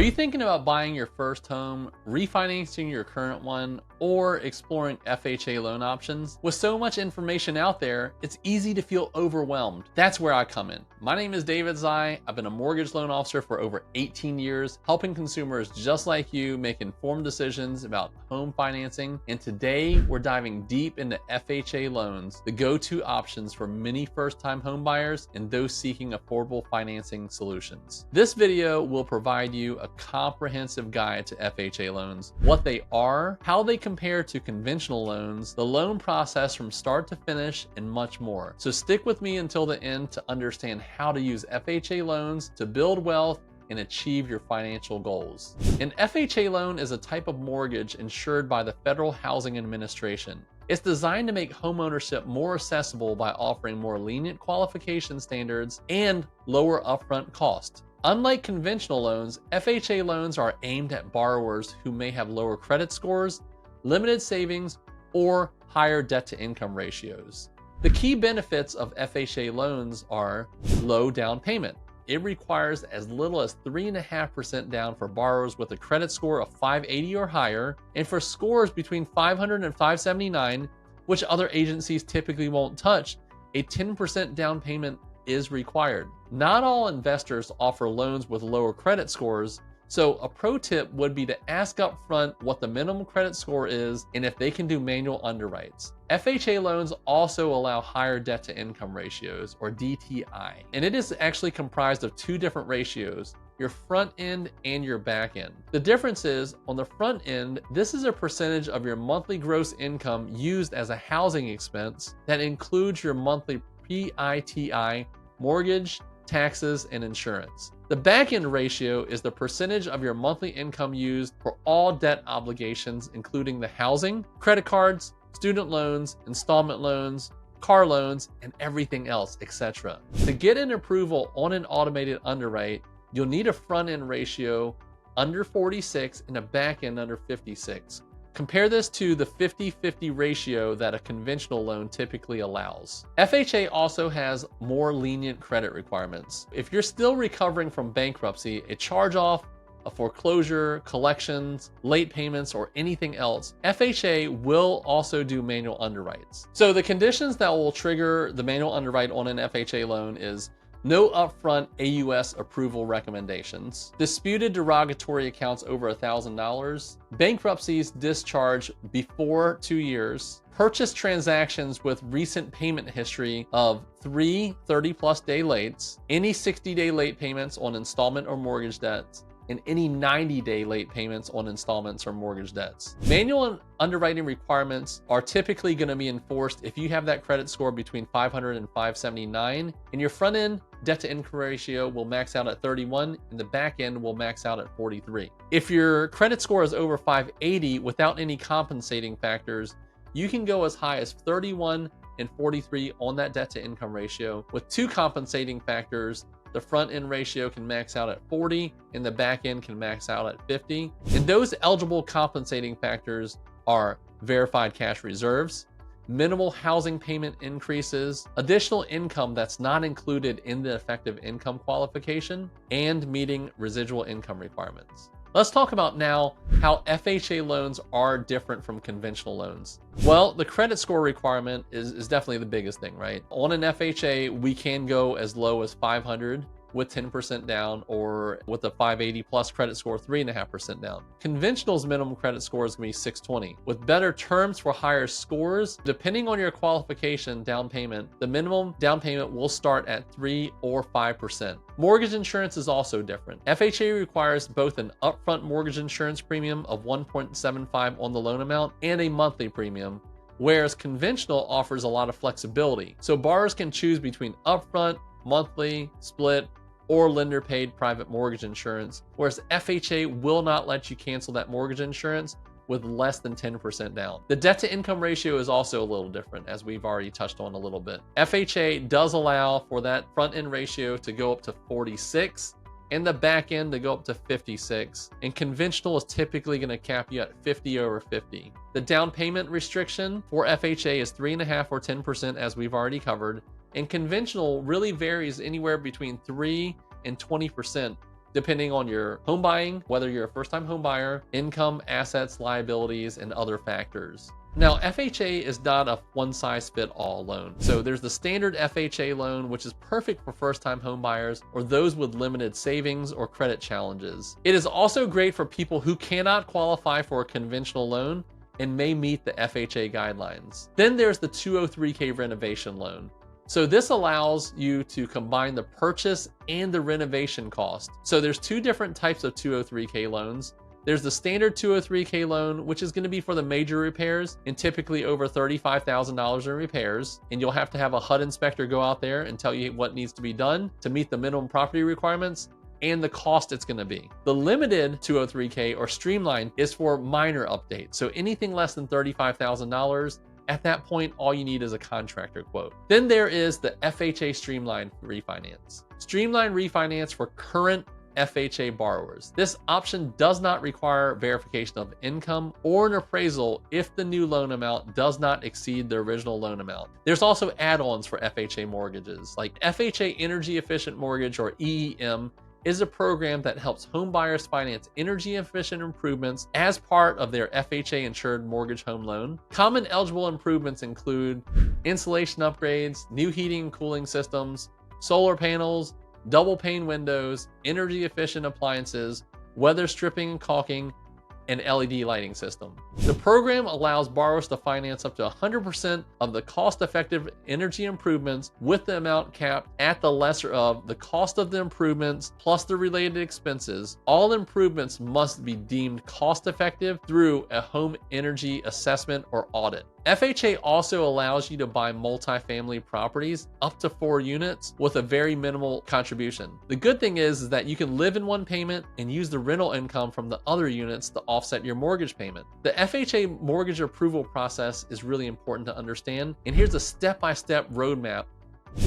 Are you thinking about buying your first home, refinancing your current one, or exploring FHA loan options? With so much information out there, it's easy to feel overwhelmed. That's where I come in. My name is David Tsai. I've been a mortgage loan officer for over 18 years, helping consumers just like you make informed decisions about home financing. And today we're diving deep into FHA loans, the go-to options for many first-time home buyers and those seeking affordable financing solutions. This video will provide you a comprehensive guide to FHA loans, what they are, how they compare to conventional loans, the loan process from start to finish, and much more. So stick with me until the end to understand how to use FHA loans to build wealth and achieve your financial goals. An FHA loan is a type of mortgage insured by the Federal Housing Administration. It's designed to make homeownership more accessible by offering more lenient qualification standards and lower upfront costs. Unlike conventional loans, FHA loans are aimed at borrowers who may have lower credit scores, limited savings, or higher debt-to-income ratios. The key benefits of FHA loans are low down payment. It requires as little as 3.5% down for borrowers with a credit score of 580 or higher, and for scores between 500 and 579, which other agencies typically won't touch, a 10% down payment is required. Not all investors offer loans with lower credit scores, so a pro tip would be to ask up front what the minimum credit score is and if they can do manual underwrites. FHA loans also allow higher debt-to-income ratios, or DTI, and it is actually comprised of two different ratios, your front end and your back end. The difference is, on the front end, this is a percentage of your monthly gross income used as a housing expense that includes your monthly PITI, mortgage, taxes, and insurance. The back-end ratio is the percentage of your monthly income used for all debt obligations, including the housing, credit cards, student loans, installment loans, car loans, and everything else, etc. To get an approval on an automated underwrite, you'll need a front-end ratio under 46 and a back-end under 56. Compare this to the 50-50 ratio that a conventional loan typically allows. FHA also has more lenient credit requirements. If you're still recovering from bankruptcy, a charge-off, a foreclosure, collections, late payments, or anything else, FHA will also do manual underwrites. So the conditions that will trigger the manual underwrite on an FHA loan is no upfront AUS approval recommendations, disputed derogatory accounts over $1,000, bankruptcies discharged before 2 years, purchase transactions with recent payment history of 3 30-plus day lates, any 60-day late payments on installment or mortgage debts, and any 90-day late payments on installments or mortgage debts. Manual underwriting requirements are typically going to be enforced if you have that credit score between 500 and 579, and your front end debt-to-income ratio will max out at 31, and the back end will max out at 43. If your credit score is over 580 without any compensating factors, you can go as high as 31 and 43 on that debt-to-income ratio. With two compensating factors, the front end ratio can max out at 40 and the back end can max out at 50. And those eligible compensating factors are verified cash reserves, minimal housing payment increases, additional income that's not included in the effective income qualification, and meeting residual income requirements. Let's talk about now how FHA loans are different from conventional loans. Well, the credit score requirement is definitely the biggest thing, right? On an FHA, we can go as low as 500 with 10% down, or with a 580 plus credit score, 3.5% down. Conventional's minimum credit score is gonna be 620. With better terms for higher scores, depending on your qualification down payment, the minimum down payment will start at 3 or 5%. Mortgage insurance is also different. FHA requires both an upfront mortgage insurance premium of 1.75 on the loan amount and a monthly premium, whereas conventional offers a lot of flexibility. So borrowers can choose between upfront, monthly, split, or lender-paid private mortgage insurance, whereas FHA will not let you cancel that mortgage insurance with less than 10% down. The debt-to-income ratio is also a little different, as we've already touched on a little bit. FHA does allow for that front-end ratio to go up to 46 and the back end to go up to 56, and conventional is typically going to cap you at 50 over 50. The down payment restriction for FHA is 3.5 or 10%, as we've already covered, and conventional really varies anywhere between 3 and 20%, depending on your home buying, whether you're a first-time home buyer, income, assets, liabilities, and other factors. Now, FHA is not a one-size-fits-all loan. So there's the standard FHA loan, which is perfect for first-time home buyers or those with limited savings or credit challenges. It is also great for people who cannot qualify for a conventional loan and may meet the FHA guidelines. Then there's the 203K renovation loan. So this allows you to combine the purchase and the renovation cost. So there's two different types of 203K loans. There's the standard 203K loan, which is going to be for the major repairs and typically over $35,000 in repairs. And you'll have to have a HUD inspector go out there and tell you what needs to be done to meet the minimum property requirements and the cost it's going to be. The limited 203K or streamlined is for minor updates. So anything less than $35,000, at that point, all you need is a contractor quote. Then there is the FHA Streamlined Refinance. Streamlined Refinance for current FHA borrowers. This option does not require verification of income or an appraisal if the new loan amount does not exceed the original loan amount. There's also add-ons for FHA mortgages, like FHA Energy Efficient Mortgage or EEM is a program that helps home buyers finance energy efficient improvements as part of their FHA insured mortgage home loan. Common eligible improvements include insulation upgrades, new heating and cooling systems, solar panels, double pane windows, energy efficient appliances, weather stripping and caulking, and LED lighting system. The program allows borrowers to finance up to 100% of the cost-effective energy improvements with the amount capped at the lesser of the cost of the improvements plus the related expenses. All improvements must be deemed cost-effective through a home energy assessment or audit. FHA also allows you to buy multifamily properties up to 4 units with a very minimal contribution. The good thing is that you can live in one payment and use the rental income from the other units to offset your mortgage payment. The FHA mortgage approval process is really important to understand, and here's a step-by-step roadmap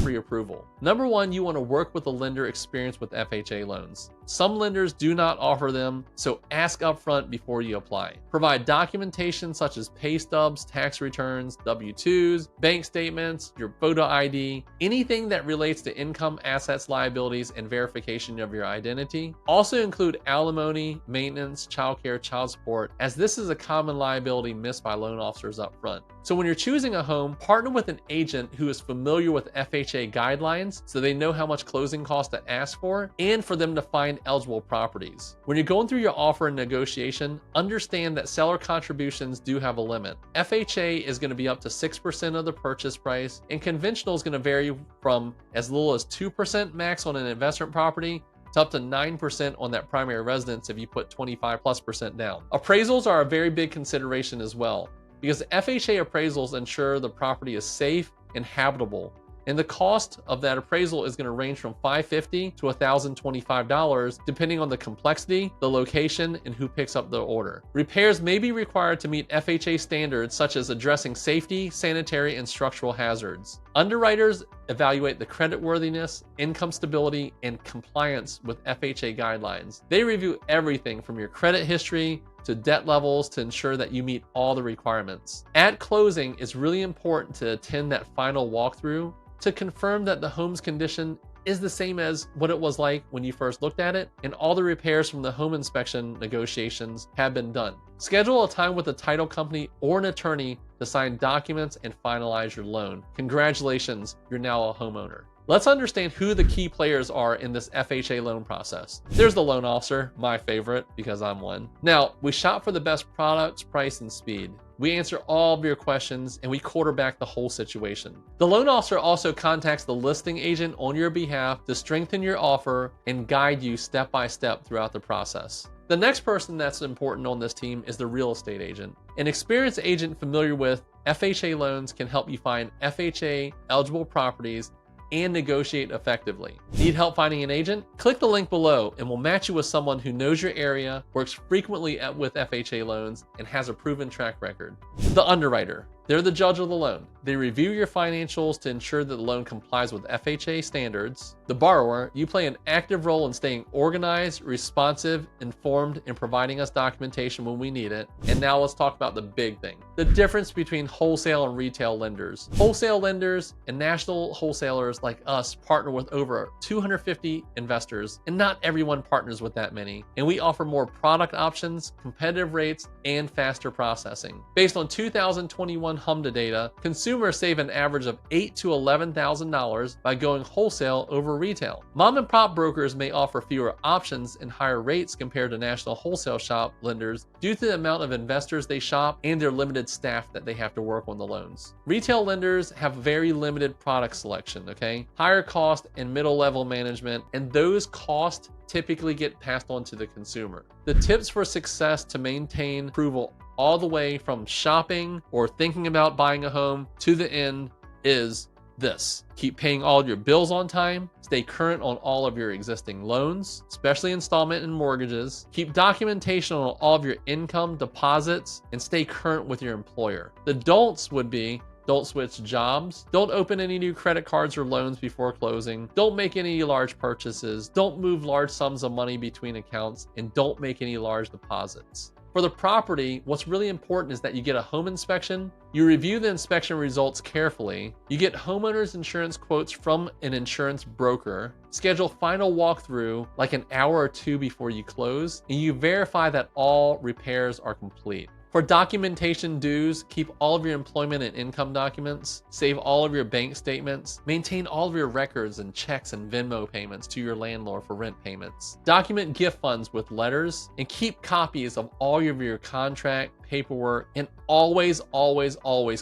pre-approval. Number 1, you want to work with a lender experienced with FHA loans. Some lenders do not offer them, so ask upfront before you apply. Provide documentation such as pay stubs, tax returns, W-2s, bank statements, your photo ID, anything that relates to income, assets, liabilities, and verification of your identity. Also include alimony, maintenance, childcare, child support, as this is a common liability missed by loan officers up front. So when you're choosing a home, partner with an agent who is familiar with FHA guidelines so they know how much closing costs to ask for and for them to find eligible properties. When you're going through your offer and negotiation, understand that seller contributions do have a limit. FHA is going to be up to 6% of the purchase price, and conventional is going to vary from as little as 2% max on an investment property to up to 9% on that primary residence if you put 25+% down. Appraisals are a very big consideration as well, because FHA appraisals ensure the property is safe and habitable. And the cost of that appraisal is going to range from $550 to $1,025 depending on the complexity, the location, and who picks up the order. Repairs may be required to meet FHA standards such as addressing safety, sanitary, and structural hazards. Underwriters evaluate the creditworthiness, income stability, and compliance with FHA guidelines. They review everything from your credit history to debt levels to ensure that you meet all the requirements. At closing, it's really important to attend that final walkthrough to confirm that the home's condition is the same as what it was like when you first looked at it, and all the repairs from the home inspection negotiations have been done. Schedule a time with a title company or an attorney to sign documents and finalize your loan. Congratulations, you're now a homeowner. Let's understand who the key players are in this FHA loan process. There's the loan officer, my favorite because I'm one. Now, we shop for the best products, price, and speed. We answer all of your questions and we quarterback the whole situation. The loan officer also contacts the listing agent on your behalf to strengthen your offer and guide you step by step throughout the process. The next person that's important on this team is the real estate agent. An experienced agent familiar with FHA loans can help you find FHA eligible properties and negotiate effectively. Need help finding an agent? Click the link below and we'll match you with someone who knows your area, works frequently with FHA loans, and has a proven track record. The underwriter. They're the judge of the loan. They review your financials to ensure that the loan complies with FHA standards. The borrower, you play an active role in staying organized, responsive, informed, and providing us documentation when we need it. And now let's talk about the big thing. The difference between wholesale and retail lenders. Wholesale lenders and national wholesalers like us partner with over 250 investors, and not everyone partners with that many. And we offer more product options, competitive rates, and faster processing. Based on 2021 HMDA data, consumers save an average of $8,000 to $11,000 by going wholesale over retail. Mom and pop brokers may offer fewer options and higher rates compared to national wholesale shop lenders due to the amount of investors they shop and their limited staff that they have to work on the loans. Retail lenders have very limited product selection, okay? Higher cost and middle level management, and those costs typically get passed on to the consumer. The tips for success to maintain approval all the way from shopping or thinking about buying a home to the end is this. Keep paying all your bills on time. Stay current on all of your existing loans, especially installment and mortgages. Keep documentation on all of your income, deposits, and stay current with your employer. The don'ts would be: don't switch jobs. Don't open any new credit cards or loans before closing. Don't make any large purchases. Don't move large sums of money between accounts. And don't make any large deposits. For the property, what's really important is that you get a home inspection. You review the inspection results carefully. You get homeowners insurance quotes from an insurance broker. Schedule final walkthrough like an hour or two before you close. And you verify that all repairs are complete. For documentation dues, keep all of your employment and income documents, save all of your bank statements, maintain all of your records and checks and Venmo payments to your landlord for rent payments. Document gift funds with letters, and keep copies of all of your contract, paperwork, and always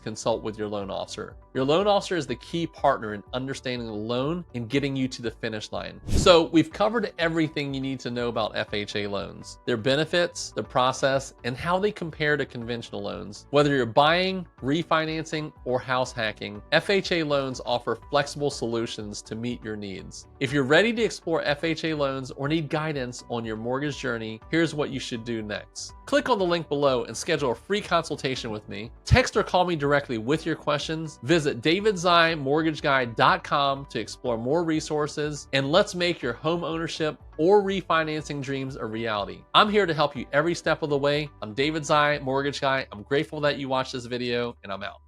consult with your loan officer. Your loan officer is the key partner in understanding the loan and getting you to the finish line. So we've covered everything you need to know about FHA loans, their benefits, the process, and how they compare to conventional loans. Whether you're buying, refinancing, or house hacking, FHA loans offer flexible solutions to meet your needs. If you're ready to explore FHA loans or need guidance on your mortgage journey, here's what you should do next. Click on the link below and schedule a free consultation with me. Text or call me directly with your questions. Visit davidtsaimortgageguy.com to explore more resources, and let's make your home ownership or refinancing dreams a reality. I'm here to help you every step of the way. I'm David Tsai, Mortgage Guy. I'm grateful that you watched this video, and I'm out.